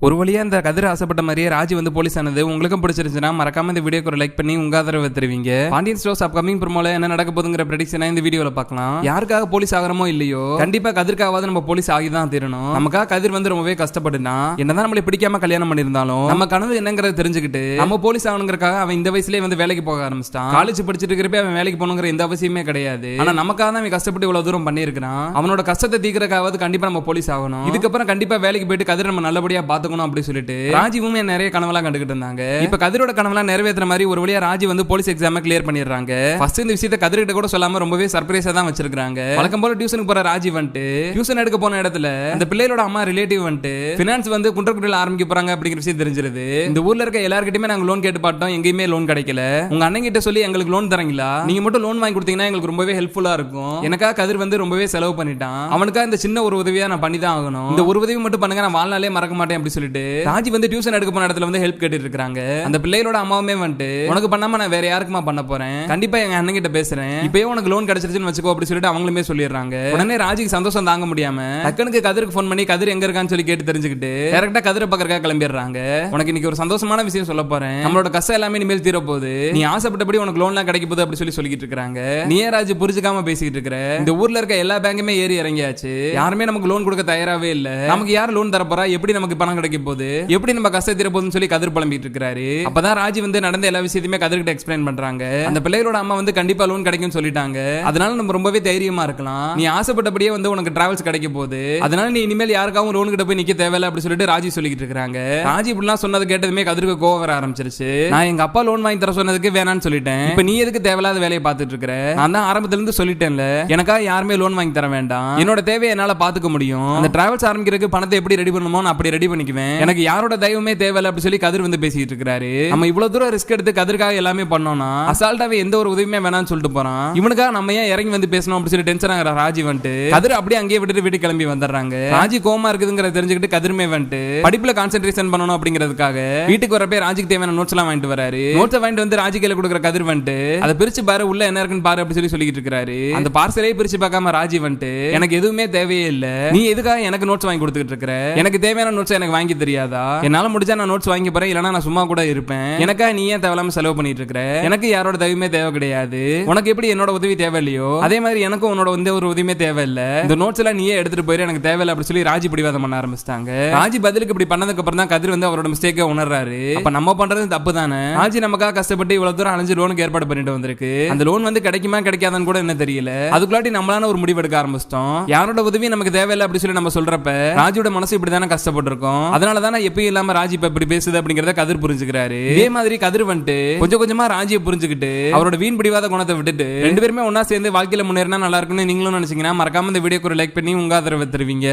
ஒரு வழியா இந்த கதிர் ஆசைப்பட்ட மாதிரியே ராஜி வந்து போலீஸ் ஆனது உங்களுக்கும் பிடிச்சிருந்துச்சுன்னா மறக்காம இந்த வீடியோக்கு ஒரு லைக் பண்ணி உங்க ஆதரவு தருவீங்க. பாண்டியன் ஸ்டோர்ஸ் அப்கமிங் ப்ரோமோல என்ன நடக்க போகுதுங்கிற ப்ரெடிக்ஷனை இந்த வீடியோல பார்க்கலாம். யாருக்காக போலீஸ் ஆகிறமோ இல்லையோ கண்டிப்பா கதிர்க்காவது நம்ம போலீஸ் ஆகி தான் தீரணும். நமக்காக கதிர் வந்து ரொம்பவே கஷ்டப்பட்டுனா என்னதான் நம்மளை பிடிக்காம கல்யாணம் பண்ணிருந்தாலும் நம்ம கனவு என்னங்கறத தெரிஞ்சுக்கிட்டு நம்ம போலீஸ் ஆகணுங்கிறக்காக அவன் இந்த வயசுலயே வந்து வேலைக்கு போக ஆரம்பிச்சிட்டான். காலேஜ் படிச்சுட்டு இருக்கிறப்ப அவன் வேலைக்கு போகணுங்கிற எந்த அவசியமே கிடையாது. ஆனா நமக்காக தான் அவன் கஷ்டப்பட்டு இவ்வளவு தூரம் பண்ணிருக்கான். அவனோட கஷ்டத்தை தீக்கிறக்காவது கண்டிப்பா நம்ம போலீஸ் ஆகணும். இதுக்கப்புறம் கண்டிப்பா வேலைக்கு போயிட்டு கதிர் நம்ம நல்லபடியா பாத்துக்கணும் அப்படி சொல்லிட்டு ராஜிவும் நிறைய கனவெல்லாம் கண்டுகிட்டு இருந்தாங்க. இப்ப கதிரோட கனவெல்லாம் நிறைவேற்ற மாதிரி ஒரு வழியா ராஜி வந்து போலீஸ் எக்ஸாம் கிளியர் பண்ணிடுறாங்க. ஃபர்ஸ்ட் இந்த விஷயத்தை கதிர்கிட்ட கூட சொல்லாம ரொம்பவே சர்ப்ரைஸா தான் வச்சிருக்காங்க. வழக்கம் போல டியூஷனுக்கு போற ராஜி வந்துட்டு டியூஷன் எடுக்க போன இடத்துல அந்த பிள்ளையோட அம்மா ரிலேட்டிவ் வந்துட்டு பினான்ஸ் வந்து குன்றக்குடியில் ஆரம்பிக்க போறாங்க அப்படிங்கிற விஷயம் தெரிஞ்சிருது. இந்த ஊர்ல இருக்க எல்லார்கிட்டயுமே நாங்க லோன் கேட்டு பார்த்தோம், எங்கேயுமே லோன் கிடைக்கல. உங்க அண்ணன் கிட்ட சொல்லி எங்களுக்கு லோன் தரீங்களா, நீங்க மட்டும் லோன் வாங்கி கொடுத்தீங்கன்னா எங்களுக்கு ரொம்பவே ஹெல்ப்ஃபுல்லா இருக்கும். எனக்கா கதிர் வந்து ரொம்பவே செலவு பண்ணிட்டான், அவனுக்கா இந்த சின்ன ஒரு உதவியா நான் பண்ணி தான் ஆகணும். இந்த ஒரு உதவி மட்டும் பண்ணுங்க, நான் வாழ்நாளே மறக்க மாட்டேன் அப்படி சொல்லிட்டு ராஜி வந்து டியூஷன் எடுக்க போன இடத்துல வந்து ஹெல்ப் கேட்டு இருக்காங்க. அந்த பிள்ளையோட அம்மாவுமே வந்துட்டு உனக்கு பண்ணாம நான் வேற யாருக்குமா பண்ண போறேன், கண்டிப்பா எங்க அண்ணன் கிட்ட பேசுறேன், இப்பயே உனக்கு லோன் கிடைச்சிருச்சுன்னு வச்சுக்கோ அப்படி சொல்லிட்டு அவங்களுமே சொல்லிடுறாங்க. உடனே ராஜிக்கு சந்தோஷம் தாங்க முடியாம டக்குனுக்கு கதிருக்கு போன் பண்ணி கதிர் எங்க இருக்கான்னு சொல்லி கேட்டு தெரிஞ்சுக்கிட்டு டைரக்டா கதிரை பக்கறதுக்காக கிளம்பிடுறாங்க. உனக்கு இன்னைக்கு ஒரு சந்தோஷமான விஷயம் சொல்ல போறேன், நம்மளோட கஷ்டம் எல்லாமே இனிமேல் தீர போகுது, நீ ஆசைப்பட்டபடி உனக்கு லோன்லாம் கிடைக்க போகுது அப்படி சொல்லிட்டு இருக்காங்க. நீயே ராஜி புரிஞ்சுக்காம பேசிட்டு இருக்கிற, இந்த ஊர்ல இருக்க எல்லா பேங்குமே ஏறி இறங்கியாச்சு, யாருமே நமக்கு லோன் கொடுக்க தயாராவே இல்ல, நமக்கு யார் லோன் தர போறா, எப்படி நமக்கு பணம் கிடைக்க போகுது, எப்படி நம்ம கஷ்டம் தீர போகுதுன்னு சொல்லி கதிர் புலம்பிட்டு இருக்காரு. அப்பதான் ராஜி வந்து நடந்த எல்லா விஷயத்தையுமே கதிர்கிட்ட எக்ஸ்பிளைன் பண்றாங்க. அந்த பிள்ளைகளோட அம்மா வந்து கண்டிப்பா லோன் கிடைக்கும் சொல்லிட்டாங்க, அதனால நம்ம ரொம்பவே தைரியமா இருக்கலாம், நீ ஆசைப்பட்டபடியே வந்து உனக்கு டிராவல்ஸ் கிடைக்க போகுது, அதனால நீ இனிமேல் யாருக்காவும் லோன் கிட்ட போய் நிக்க தேவையில்ல அப்படி சொல்லிட்டு ராஜி சொல்லிட்டு இருக்காங்க. ராஜி இப்படிலாம் சொன்னது கேட்டதுமே கதிருக்கு கோவம் வர ஆரம்பிச்சிருச்சு. நான் எங்க அப்பா லோன் வாங்கி தர சொன்னதுக்கு வேணான்னு சொல்லிட்டேன், இப்ப நீ எதுக்கு தேவையில்லாத வேலையை பார்த்துட்டு இருக்கிற, நான் தான் ஆரம்பத்துல இருந்து சொல்லிட்டேன்ல எனக்கா யாருமே லோன் வாங்கி தர வேண்டாம், என்னோட தேவையை என்னால பாத்துக்க முடியும், அந்த டிராவல்ஸ் ஆரம்பிக்கிறதுக்கு பணத்தை எப்படி ரெடி பண்ணுமோ நான் அப்படி ரெடி பண்ணிக்குவேன், எனக்கு யாரோட தயவுமே தேவையில்ல அப்படி சொல்லி கதிர் வந்து பேசிட்டு இருக்காரு. நம்ம இவ்வளவு தூரம் ரிஸ்க் எடுத்து கதிர்க்காக எல்லாமே பண்ணோம்னா அசால்ட்டாவே எந்த ஒரு உதவியுமே வேணாம்னு சொல்லிட்டு போறான், இவனுக்காக நம்ம ஏன் இறங்கி வந்து பேசணும் அப்படி சொல்லி டென்ஷன் ஆகிற ராஜி வந்துட்டு கதிர் அப்படியே அங்கேயே விட்டுட்டு வீட்டு கிளம்பி வந்துடுறாங்க. ராஜி கோமா இருக்குதுங்கிற தெரிஞ்சுக்கிட்டு கதிர்மே வந்துட்டு படிப்புல கான்சென்ட்ரேஷன் பண்ணணும் அப்படிங்கிறதுக்காக வீட்டுக்கு வரப்பே ராஜிக்கு தேவையான நோட்ஸ் எல்லாம் வாங்கிட்டு வராரு. நோட்ஸ் வாங்கிட்டு வந்து ராஜி கையில கொடுக்குற கதிர் வந்துட்டு அதை பிரிச்சு பாரு உள்ள என்ன இருக்குன்னு பாரு அப்படி சொல்லிட்டு இருக்காரு. அந்த பார்சலே பிரிச்சு பார்க்காம ராஜி வந்துட்டு எனக்கு எதுவுமே தேவையே இல்ல, நீ எதுக்காக எனக்கு நோட்ஸ் வாங்கி கொடுத்துட்டு இருக்கிற, எனக்கு தேவையான நோட்ஸ் எனக்கு வாங்கி தெரியாதா, என்னால முடிஞ்சா நான் நோட்ஸ் வாங்கி போறேன், இல்லனா நான் சும்மா கூட இருப்பேன், எனக்கா நீ ஏன் தேவையில்லாம செலவு பண்ணிட்டு இருக்கிற, எனக்கு யாரோட தயவுமே தேவை கிடையாது, உனக்கு எப்படி என்னோட உதவி தேவை இல்லையோ அதே மாதிரி எனக்கும் உன்னோட எந்த ஒரு உதவியுமே தேவை இல்ல, இந்த நோட்ஸ் எல்லாம் நீயே எடுத்துட்டு போயிரு எனக்கு தேவையில்லை அப்படி சொல்லி ராஜி பிடிவாதம் பண்ண ஆரம்பிச்சிட்டாங்க. ராஜி பதிலுக்கு இப்படி பண்ணதுக்கு அப்புறம் தான் கதிர் வந்து அவரோட மிஸ்டேக்கை உணர்றாரு. அப்ப நம்ம பண்றது தப்பு தானே, ராஜி நமக்காக கஷ்டப்பட்டு இவ்வளவு தூரம் அலைஞ்சு லோனுக்கு ஏற்பாடு பண்ணிட்டு வந்திருக்கு, அந்த லோன் வந்து கிடைக்குமா கிடைக்காதான்னு கூட என்ன தெரியல, அதுக்குள்ளாட்டி நம்மளான ஒரு முடிவு எடுக்க ஆரம்பிச்சிட்டோம், யாரோட உதவி நமக்கு தேவையில்லை அப்படி சொல்லி நம்ம சொல்றப்ப ராஜியோட மனசு இப்படி தானே கஷ்டப்பட்டு இருக்கோம், அதனால தானே எப்பயும் இல்லாம ராஜி இப்ப இப்படி பேசுது அப்படிங்கறத கதிர் புரிஞ்சுக்கிறாரு. இதே மாதிரி கதிர் வந்துட்டு கொஞ்சம் கொஞ்சமா ராஜியை புரிஞ்சுக்கிட்டு அவரோட வீண் பிடிவாத குணத்தை விட்டுட்டு ரெண்டு பேருமே ஒன்னா சேர்ந்து வாழ்க்கையில முன்னேறினா நல்லா இருக்கும்னு நீங்களும் நினைச்சீங்கன்னா மறக்காம இந்த வீடியோக்கு ஒரு லைக் பண்ணி உங்க ஆதரவு தருவீங்க.